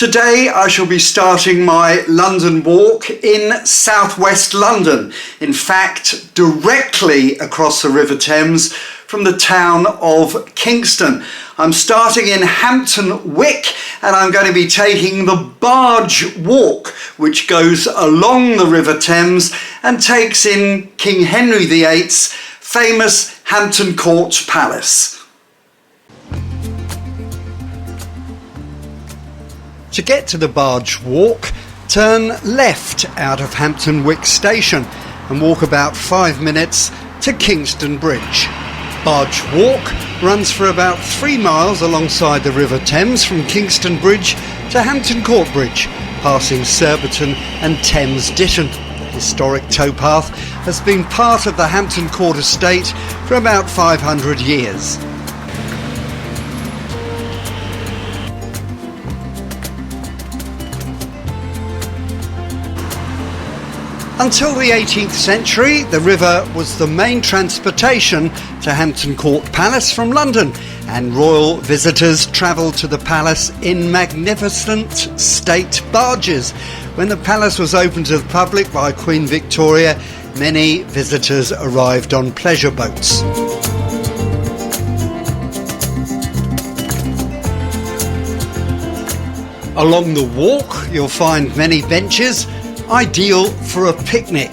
Today I shall be starting my London walk in southwest London, in fact directly across the River Thames from the town of Kingston. I'm starting in Hampton Wick and I'm going to be taking the Barge Walk, which goes along the River Thames and takes in King Henry VIII's famous Hampton Court Palace. To get to the Barge Walk, turn left out of Hampton Wick Station and walk about 5 minutes to Kingston Bridge. Barge Walk runs for about 3 miles alongside the River Thames from Kingston Bridge to Hampton Court Bridge, passing Surbiton and Thames Ditton. The historic towpath has been part of the Hampton Court estate for about 500 years. Until the 18th century, the river was the main transportation to Hampton Court Palace from London, and royal visitors travelled to the palace in magnificent state barges. When the palace was opened to the public by Queen Victoria, many visitors arrived on pleasure boats. Along the walk, you'll find many benches, ideal for a picnic.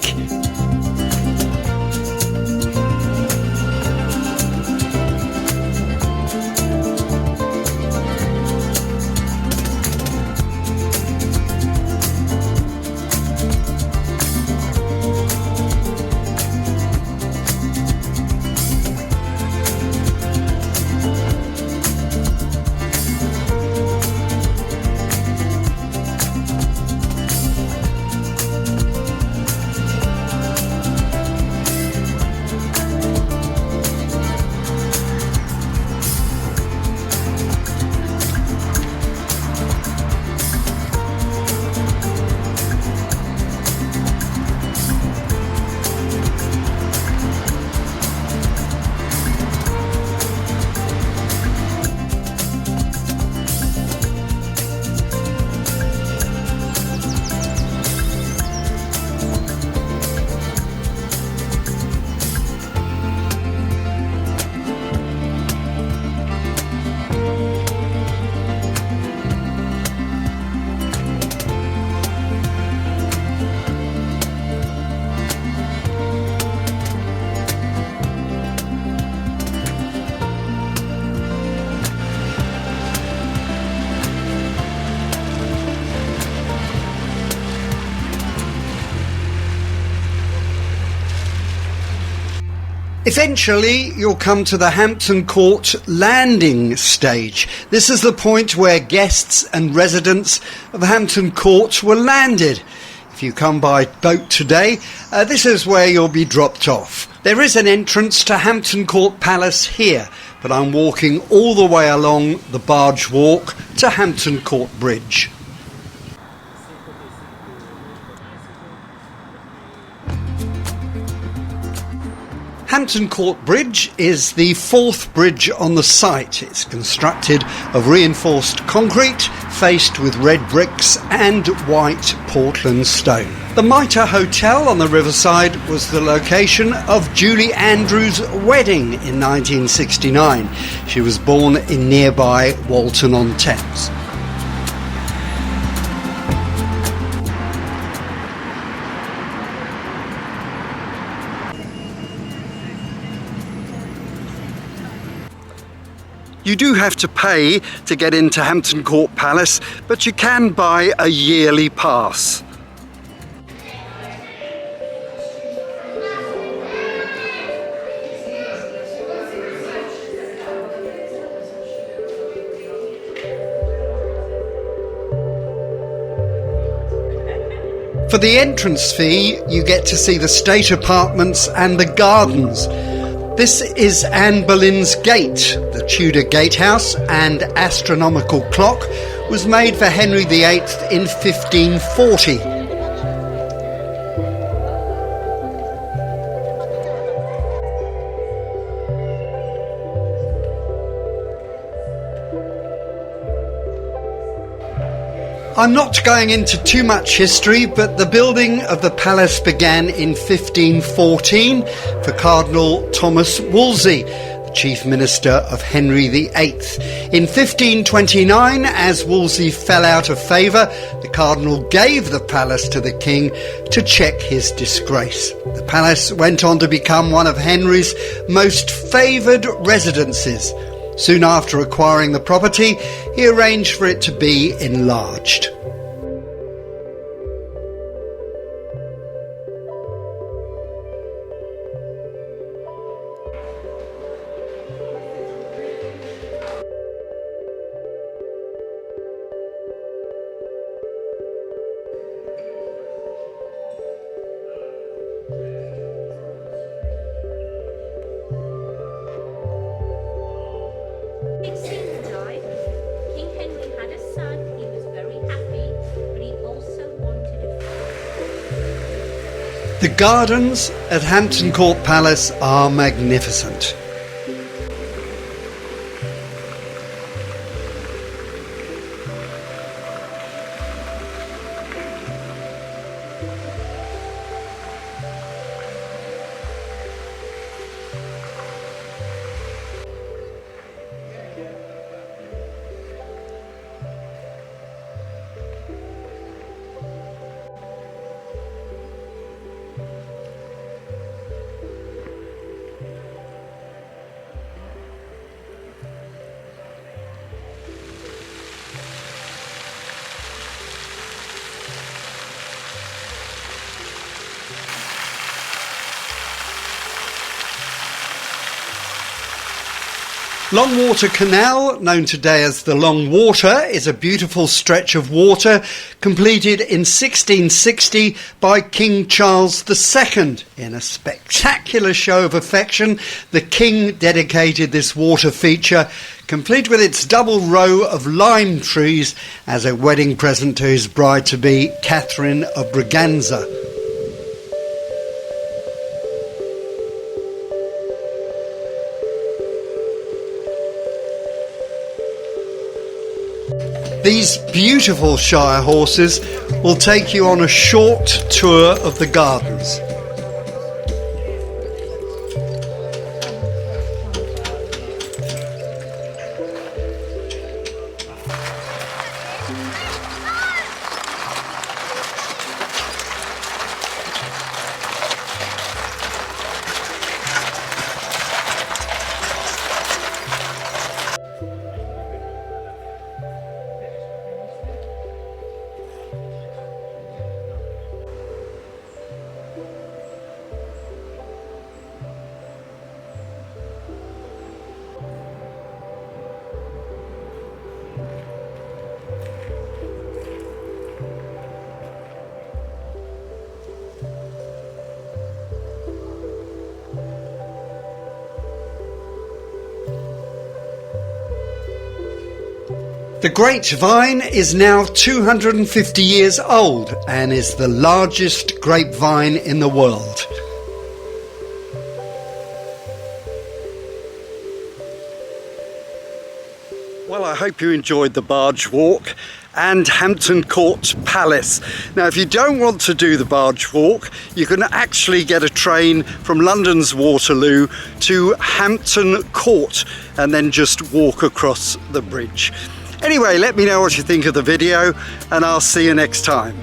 Eventually, you'll come to the Hampton Court landing stage. This is the point where guests and residents of Hampton Court were landed. If you come by boat today, this is where you'll be dropped off. There is an entrance to Hampton Court Palace here, but I'm walking all the way along the Barge Walk to Hampton Court Bridge. Hampton Court Bridge is the fourth bridge on the site. It's constructed of reinforced concrete, faced with red bricks and white Portland stone. The Mitre Hotel on the riverside was the location of Julie Andrews' wedding in 1969. She was born in nearby Walton-on-Thames. You do have to pay to get into Hampton Court Palace, but you can buy a yearly pass. For the entrance fee, you get to see the state apartments and the gardens. This is Anne Boleyn's Gate. The Tudor gatehouse and astronomical clock was made for Henry VIII in 1540. I'm not going into too much history, but the building of the palace began in 1514 for Cardinal Thomas Wolsey, the chief minister of Henry VIII. In 1529, as Wolsey fell out of favour, the cardinal gave the palace to the king to check his disgrace. The palace went on to become one of Henry's most favoured residences. Soon after acquiring the property, he arranged for it to be enlarged. King Henry had a son, he was very happy, but he also wanted a... The gardens at Hampton Court Palace are magnificent. Longwater Canal, known today as the Long Water, is a beautiful stretch of water completed in 1660 by King Charles II. In a spectacular show of affection, the King dedicated this water feature, complete with its double row of lime trees, as a wedding present to his bride-to-be, Catherine of Braganza. These beautiful Shire horses will take you on a short tour of the gardens. The grapevine is now 250 years old and is the largest grapevine in the world. Well, I hope you enjoyed the Barge Walk and Hampton Court Palace. Now, if you don't want to do the Barge Walk, you can actually get a train from London's Waterloo to Hampton Court and then just walk across the bridge. Anyway, let me know what you think of the video and I'll see you next time.